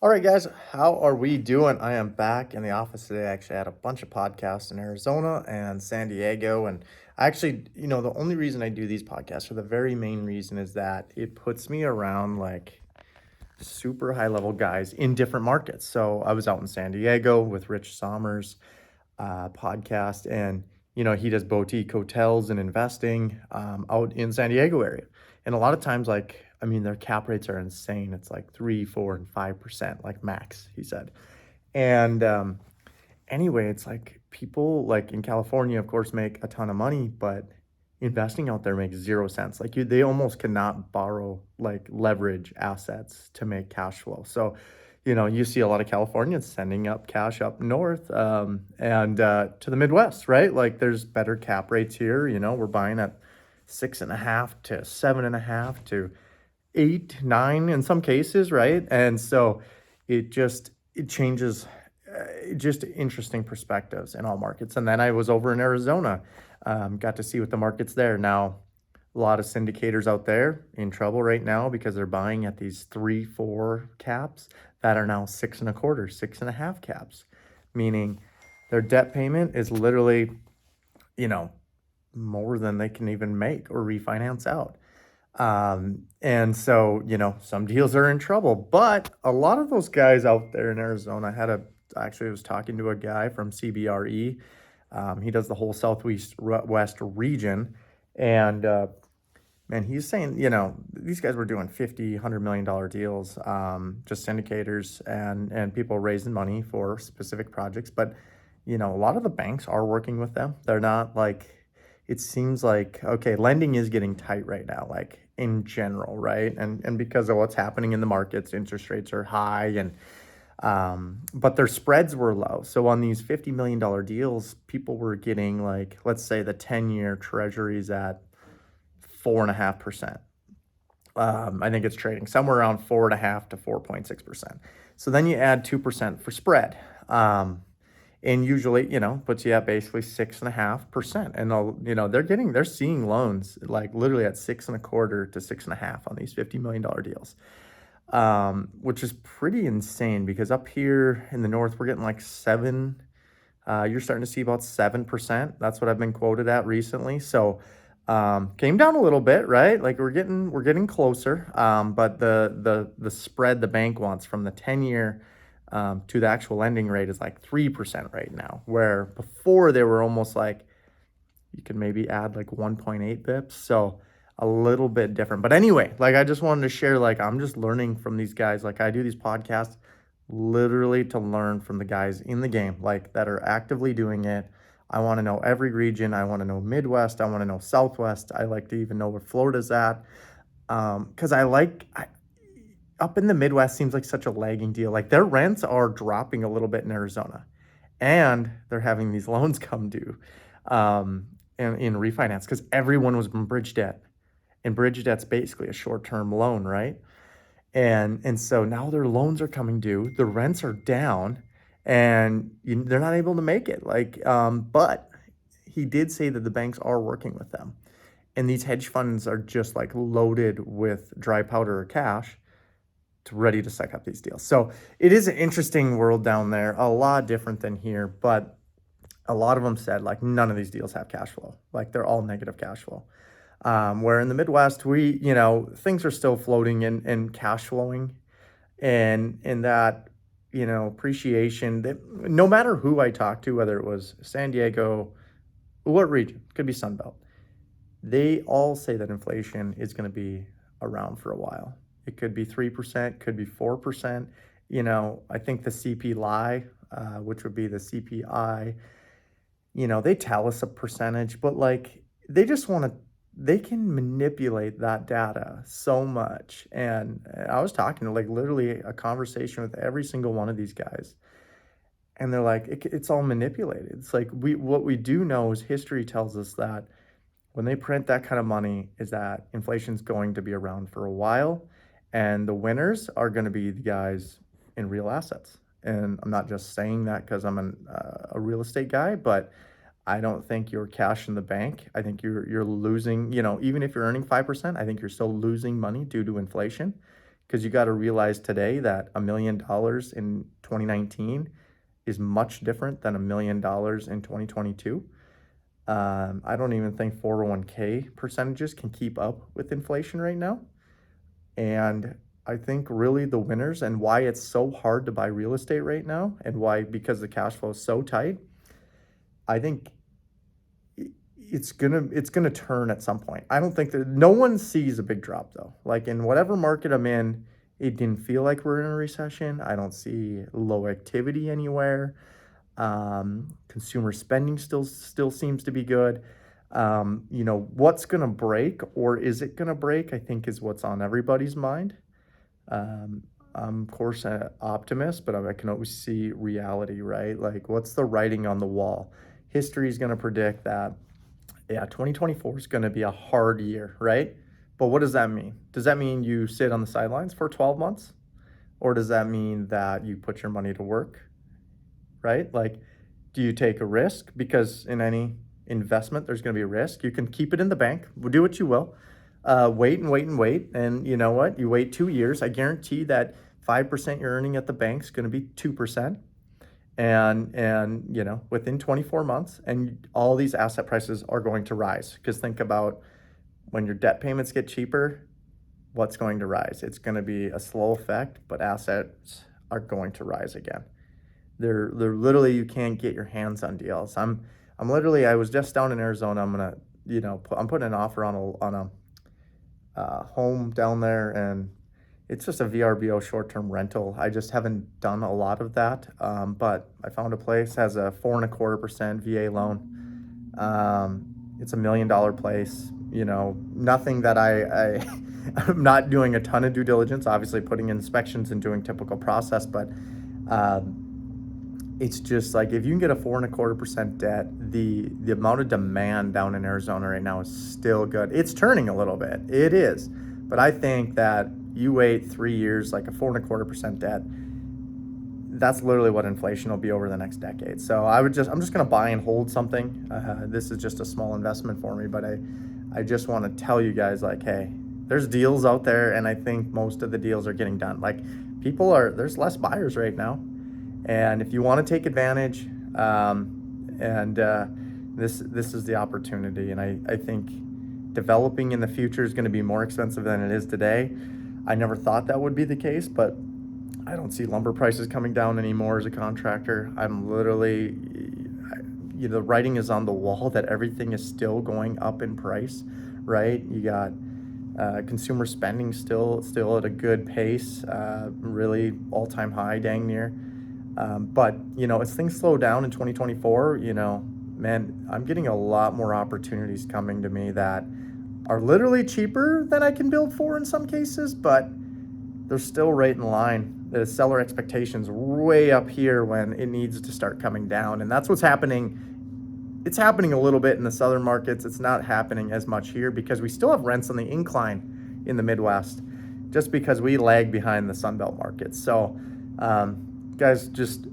All right, guys, how are we doing? I am back in the office today. I actually had a bunch of podcasts in Arizona and San Diego. And the only reason I do these podcasts, or the very main reason, is that it puts me around like super high level guys in different markets. So I was out in San Diego with Rich Sommers podcast, and he does boutique hotels and investing out in San Diego area. And a lot of times, like, I mean, their cap rates are insane. It's like 3, 4, and 5%, like max, he said. And anyway, it's like people like in California, of course, make a ton of money, but investing out there makes zero sense. Like they almost cannot borrow like leverage assets to make cash flow. So, you see a lot of Californians sending up cash up north and to the Midwest, right? Like there's better cap rates here. We're buying at 6.5 to 7.5 to 8, 9 in some cases, right? And so it changes just interesting perspectives in all markets. And then I was over in Arizona, got to see what the market's there. Now, a lot of syndicators out there in trouble right now because they're buying at these 3, 4 caps that are now 6.25, 6.5 caps, meaning their debt payment is literally, you know, more than they can even make or refinance out. And so, some deals are in trouble, but a lot of those guys out there in Arizona I was talking to a guy from CBRE. He does the whole Southwest West region. And, man, he's saying, these guys were doing $50, $100 million deals, just syndicators and people raising money for specific projects. But, a lot of the banks are working with them. They're not like, it seems like, okay, lending is getting tight right now, like in general, right? And because of what's happening in the markets, interest rates are high and but their spreads were low. So on these $50 million deals, people were getting like, let's say the 10-year treasuries at 4.5%. I think it's trading somewhere around 4.5 to 4.6%. So then you add 2% for spread. And usually, puts you at basically 6.5%. And they're seeing loans like literally at 6.25 to 6.5 on these $50 million deals. Which is pretty insane because up here in the north, we're getting like 7. You're starting to see about 7%. That's what I've been quoted at recently. So came down a little bit, right? Like we're getting closer. But the spread the bank wants from the 10-year to the actual lending rate is like 3% right now, where before they were almost like you could maybe add like 1.8 bips. So a little bit different. But anyway, like I just wanted to share, like I'm just learning from these guys. Like I do these podcasts literally to learn from the guys in the game, like that are actively doing it. I want to know every region. I want to know Midwest. I want to know Southwest. I like to even know where Florida's at. Because up in the Midwest seems like such a lagging deal. Like their rents are dropping a little bit in Arizona, and they're having these loans come due in refinance because everyone was in bridge debt, and bridge debt's basically a short-term loan, right? And so now their loans are coming due, the rents are down, and they're not able to make it. But he did say that the banks are working with them, and these hedge funds are just like loaded with dry powder or cash ready to suck up these deals. So it is an interesting world down there, a lot different than here, but a lot of them said like none of these deals have cash flow. Like they're all negative cash flow. Where in the Midwest, things are still floating and cash flowing and in that, appreciation that no matter who I talked to, whether it was San Diego, what region, could be Sunbelt, they all say that inflation is going to be around for a while. It could be 3%, could be 4%. I think the CPI, which would be the CPI, they tell us a percentage, but like they can manipulate that data so much. And I was talking to like literally a conversation with every single one of these guys. And they're like, it's all manipulated. It's like what we do know is history tells us that when they print that kind of money is that inflation's going to be around for a while. And the winners are going to be the guys in real assets. And I'm not just saying that because I'm a real estate guy, but I don't think you're cash in the bank. I think you're losing, even if you're earning 5%, I think you're still losing money due to inflation because you got to realize today that $1 million in 2019 is much different than $1 million in 2022. I don't even think 401k percentages can keep up with inflation right now. And I think really the winners, and why it's so hard to buy real estate right now, and why, because the cash flow is so tight, I think it's gonna turn at some point. I don't think that no one sees a big drop though. Like in whatever market I'm in, it didn't feel like we're in a recession. I don't see low activity anywhere. Consumer spending still seems to be good. What's gonna break, or is it gonna break, I think is what's on everybody's mind. I'm of course an optimist, but I can always see reality, right? Like what's the writing on the wall? History is gonna predict that, yeah, 2024 is gonna be a hard year, right? But what does that mean? Does that mean you sit on the sidelines for 12 months? Or does that mean that you put your money to work, right? Like, do you take a risk? Because in any investment, there's going to be a risk. You can keep it in the bank, do what you will, wait and wait and wait. And you know what? You wait 2 years. I guarantee that 5% you're earning at the bank is going to be 2%. And within 24 months, and all these asset prices are going to rise. Because think about when your debt payments get cheaper, what's going to rise? It's going to be a slow effect, but assets are going to rise again. They're literally, you can't get your hands on deals. I'm literally, I was just down in Arizona. I'm putting an offer on a home down there, and it's just a VRBO short-term rental. I just haven't done a lot of that, but I found a place, has a 4.25% VA loan. It's $1 million place. Nothing that I'm not doing a ton of due diligence, obviously putting inspections and doing typical process, but it's just like, if you can get a 4.25% debt, the amount of demand down in Arizona right now is still good. It's turning a little bit, it is, but I think that you wait 3 years, like a 4.25% debt, that's literally what inflation will be over the next decade. So I'm just going to buy and hold something. This is just a small investment for me, but I just want to tell you guys, like, hey, there's deals out there, and I think most of the deals are getting done. Like, there's less buyers right now, and if you want to take advantage, this is the opportunity. And I think developing in the future is going to be more expensive than it is today. I never thought that would be the case, but I don't see lumber prices coming down anymore as a contractor. I'm literally, the writing is on the wall that everything is still going up in price, right? You got consumer spending still at a good pace, really all-time high, dang near. But as things slow down in 2024, man, I'm getting a lot more opportunities coming to me that are literally cheaper than I can build for in some cases, but they're still right in line. The seller expectations way up here when it needs to start coming down. And that's what's happening. It's happening a little bit in the southern markets. It's not happening as much here because we still have rents on the incline in the Midwest, just because we lag behind the Sunbelt markets. So, guys, just,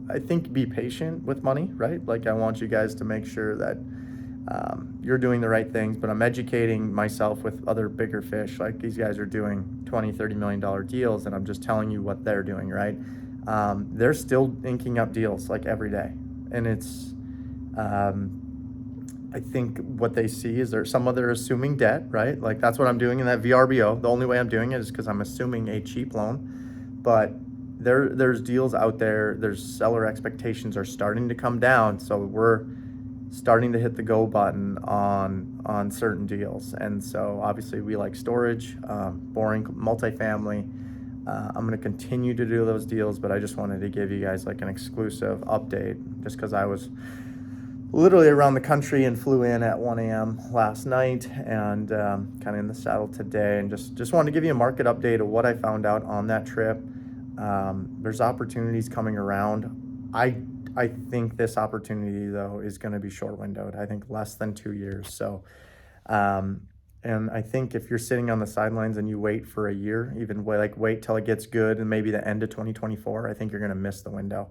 I think, be patient with money, right? Like, I want you guys to make sure that you're doing the right things, but I'm educating myself with other bigger fish. Like, these guys are doing $20-30 million deals, and I'm just telling you what they're doing, right? They're still inking up deals like every day. And it's, I think what they see is some of their assuming debt, right? Like, that's what I'm doing in that VRBO. The only way I'm doing it is because I'm assuming a cheap loan, but there's deals out there. There's seller expectations are starting to come down. So we're starting to hit the go button on certain deals. And so obviously we like storage, boring multifamily. I'm going to continue to do those deals, but I just wanted to give you guys like an exclusive update, just because I was literally around the country and flew in at 1 a.m. last night, and kind of in the saddle today, and just wanted to give you a market update of what I found out on that trip. There's opportunities coming around. I think this opportunity, though, is going to be short windowed. I think less than 2 years. So, and I think if you're sitting on the sidelines and you wait for a year, even wait till it gets good and maybe the end of 2024, I think you're going to miss the window.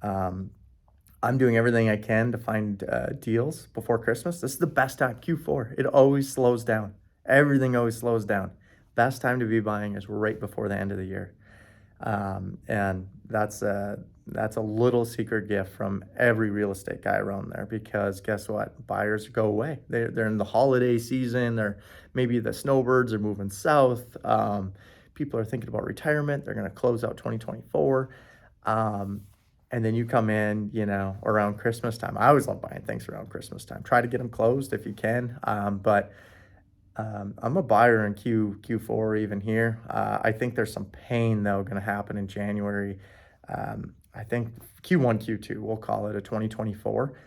I'm doing everything I can to find deals before Christmas. This is the best time, Q4. It always slows down. Everything always slows down. best time to be buying is right before the end of the year. And that's a little secret gift from every real estate guy around there, because guess what? Buyers go away. They're in the holiday season. Maybe the snowbirds are moving south. People are thinking about retirement. They're going to close out 2024. And then you come in, around Christmas time. I always love buying things around Christmas time. Try to get them closed if you can. But I'm a buyer in Q4 even here. I think there's some pain though going to happen in January. I think Q1, Q2, we'll call it a 2024.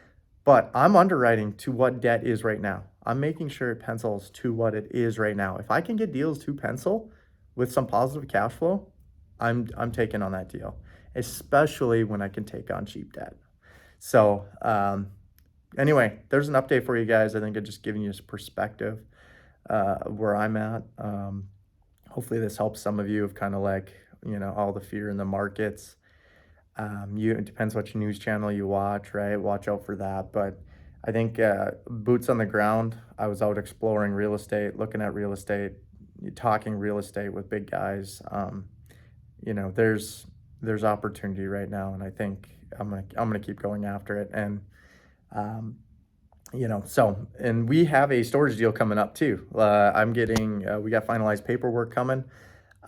But I'm underwriting to what debt is right now. I'm making sure it pencils to what it is right now. If I can get deals to pencil with some positive cash flow, I'm taking on that deal, especially when I can take on cheap debt. So anyway, there's an update for you guys. I think I'm just giving you some perspective where I'm at. Hopefully this helps some of you of kind of like, all the fear in the markets. It depends which news channel you watch, right? Watch out for that. But I think boots on the ground. I was out exploring real estate, looking at real estate, talking real estate with big guys. There's opportunity right now, and I think I'm gonna keep going after it. And and we have a storage deal coming up too. We got finalized paperwork coming.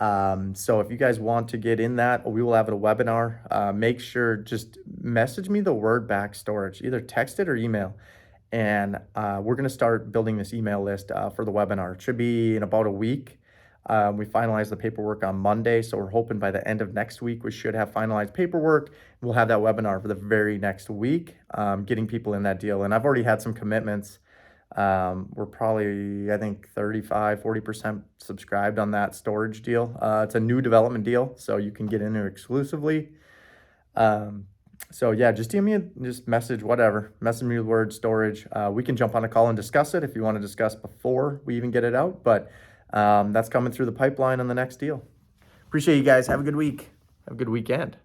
So if you guys want to get in that, we will have a webinar. Make sure, just message me the word back storage, either text it or email. And we're going to start building this email list for the webinar. It should be in about a week. We finalized the paperwork on Monday, so we're hoping by the end of next week we should have finalized paperwork. We'll have that webinar for the very next week, getting people in that deal. And I've already had some commitments. We're probably, I think, 40% subscribed on that storage deal. It's a new development deal, so you can get in there exclusively. So yeah, just message me the word storage. We can jump on a call and discuss it if you want to discuss before we even get it out, but that's coming through the pipeline on the next deal. Appreciate you guys. Have a good week. Have a good weekend.